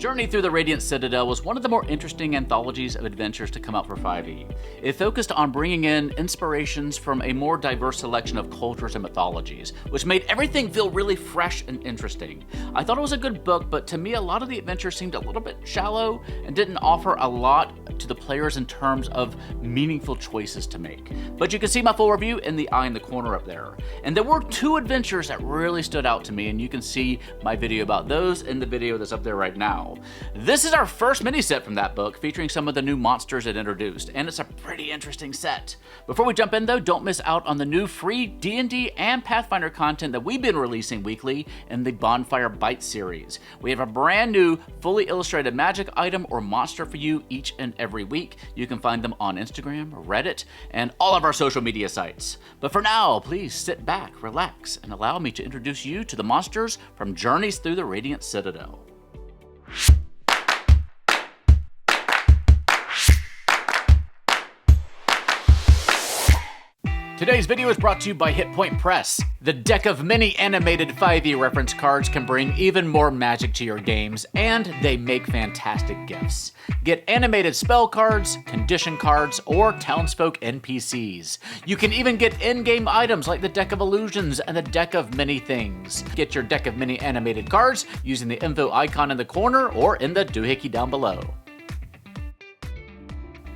Journey Through the Radiant Citadel was one of the more interesting anthologies of adventures to come out for 5e. It focused on bringing in inspirations from a more diverse selection of cultures and mythologies, which made everything feel really fresh and interesting. I thought it was a good book, but to me a lot of the adventures seemed a little bit shallow and didn't offer a lot to the players in terms of meaningful choices to make. But you can see my full review in the eye in the corner up there. And there were 2 adventures that really stood out to me, and you can see my video about those in the video that's up there right now. This is our first mini set from that book, featuring some of the new monsters it introduced, and it's a pretty interesting set. Before we jump in though, don't miss out on the new free D&D and Pathfinder content that we've been releasing weekly in the Bonfire Bites series. We have a brand new, fully illustrated magic item or monster for you each and every week. You can find them on Instagram, Reddit, and all of our social media sites. But for now, please sit back, relax, and allow me to introduce you to the monsters from Journeys Through the Radiant Citadel. Today's video is brought to you by Hit Point Press. The deck of many animated 5e reference cards can bring even more magic to your games, and they make fantastic gifts. Get animated spell cards, condition cards, or townsfolk NPCs. You can even get in-game items like the Deck of Illusions and the Deck of Many Things. Get your deck of many animated cards using the info icon in the corner or in the doohickey down below.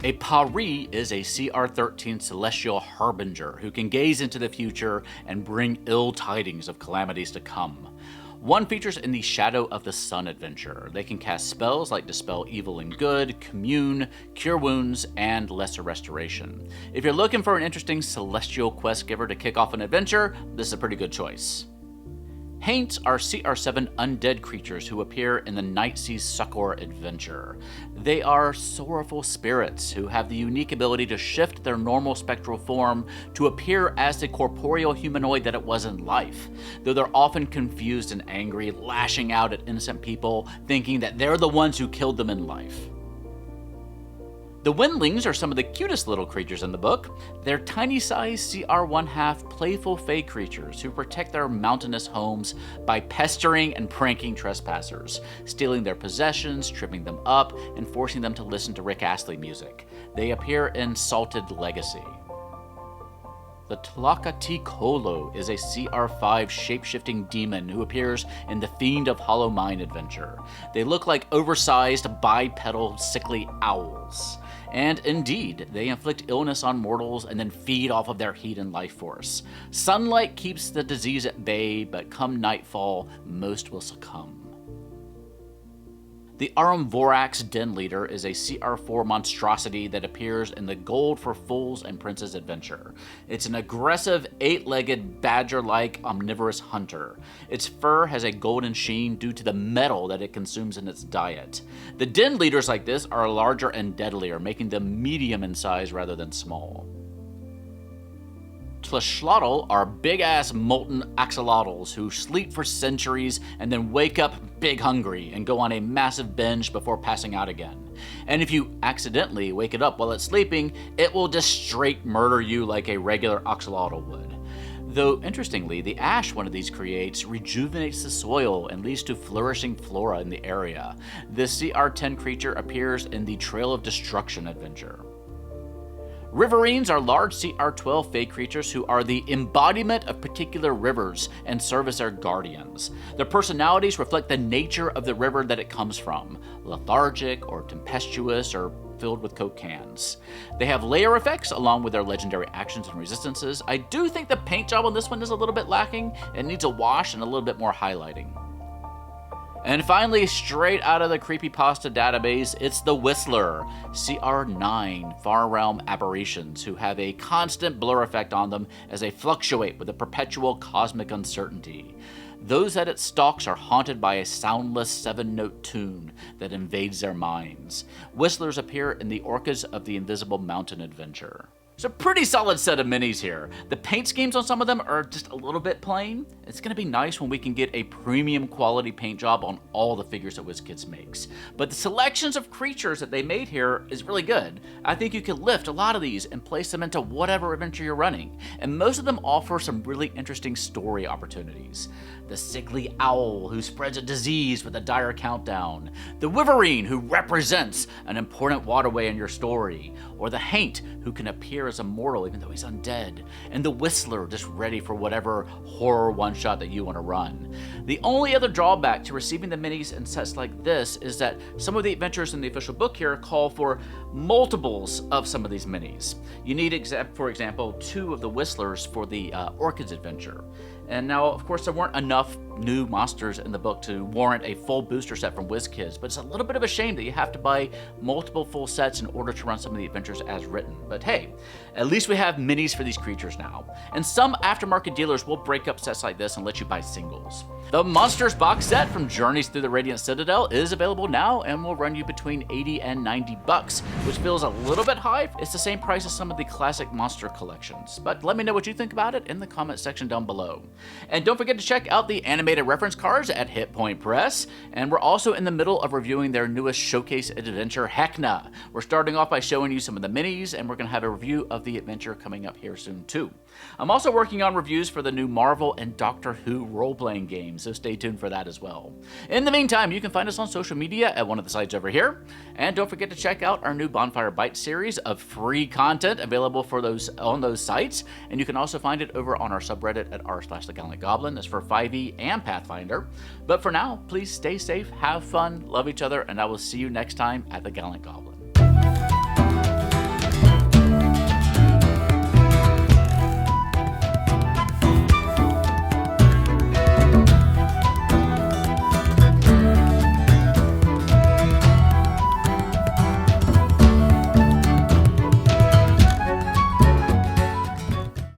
A Pari is a CR13 celestial harbinger who can gaze into the future and bring ill tidings of calamities to come. One features in the Shadow of the Sun adventure. They can cast spells like Dispel Evil and Good, Commune, Cure Wounds, and Lesser Restoration. If you're looking for an interesting celestial quest giver to kick off an adventure, this is a pretty good choice. Haint are CR7 undead creatures who appear in the Nightsea's Succor adventure. They are sorrowful spirits who have the unique ability to shift their normal spectral form to appear as the corporeal humanoid that it was in life, though they're often confused and angry, lashing out at innocent people, thinking that they're the ones who killed them in life. The Wynlings are some of the cutest little creatures in the book. They're tiny-sized CR1/2 playful fae creatures who protect their mountainous homes by pestering and pranking trespassers, stealing their possessions, tripping them up, and forcing them to listen to Rick Astley music. They appear in Salted Legacy. The Tlacatecolo is a CR5 shape-shifting demon who appears in the Fiend of Hollow Mine adventure. They look like oversized, bipedal, sickly owls. And indeed, they inflict illness on mortals and then feed off of their heat and life force. Sunlight keeps the disease at bay, but come nightfall, most will succumb. The Aurumvorax Den Leader is a CR4 monstrosity that appears in the Gold for Fools and Princes adventure. It's an aggressive, 8-legged, badger-like omnivorous hunter. Its fur has a golden sheen due to the metal that it consumes in its diet. The Den Leaders like this are larger and deadlier, making them medium in size rather than small. Tlexolotl are big-ass molten axolotls who sleep for centuries and then wake up big hungry and go on a massive binge before passing out again. And if you accidentally wake it up while it's sleeping, it will just straight murder you like a regular axolotl would. Though, interestingly, the ash one of these creates rejuvenates the soil and leads to flourishing flora in the area. This CR10 creature appears in the Trail of Destruction adventure. Riverines are large CR12 fae creatures who are the embodiment of particular rivers and serve as their guardians. Their personalities reflect the nature of the river that it comes from, lethargic or tempestuous or filled with Coke cans. They have layer effects along with their legendary actions and resistances. I do think the paint job on this one is a little bit lacking. It needs a wash and a little bit more highlighting. And finally, straight out of the creepypasta database, it's the Whistler, CR9 Far Realm aberrations who have a constant blur effect on them as they fluctuate with a perpetual cosmic uncertainty. Those that it stalks are haunted by a soundless 7-note tune that invades their minds. Whistlers appear in the Orcas of the Invisible Mountain adventure. It's a pretty solid set of minis here. The paint schemes on some of them are just a little bit plain. It's going to be nice when we can get a premium quality paint job on all the figures that WizKids makes. But the selections of creatures that they made here is really good. I think you can lift a lot of these and place them into whatever adventure you're running. And most of them offer some really interesting story opportunities. The sickly owl who spreads a disease with a dire countdown. The Riverine who represents an important waterway in your story. Or the Haint who can appear as immortal even though he's undead. And the Whistler just ready for whatever horror one-shot that you want to run. The only other drawback to receiving the minis in sets like this is that some of the adventures in the official book here call for multiples of some of these minis. You need, for example, 2 of the Whistlers for the Orchids adventure. And now, of course, there weren't enough new monsters in the book to warrant a full booster set from WizKids, but it's a little bit of a shame that you have to buy multiple full sets in order to run some of the adventures as written. But hey, at least we have minis for these creatures now. And some aftermarket dealers will break up sets like this and let you buy singles. The Monsters box set from Journeys Through the Radiant Citadel is available now and will run you between $80 and $90, which feels a little bit high. It's the same price as some of the classic monster collections. But let me know what you think about it in the comment section down below. And don't forget to check out the animated reference cards at Hit Point Press. And we're also in the middle of reviewing their newest showcase adventure, Heckna. We're starting off by showing you some of the minis, and we're going to have a review of the adventure coming up here soon too. I'm also working on reviews for the new Marvel and Doctor Who role-playing games, so stay tuned for that as well. In the meantime, you can find us on social media at one of the sites over here. And don't forget to check out our new Bonfire Bites series of free content available for those on those sites. And you can also find it over on our subreddit at r/thegallantgoblin. That's for 5e and Pathfinder. But for now, please stay safe, have fun, love each other, and I will see you next time at the Gallant Goblin.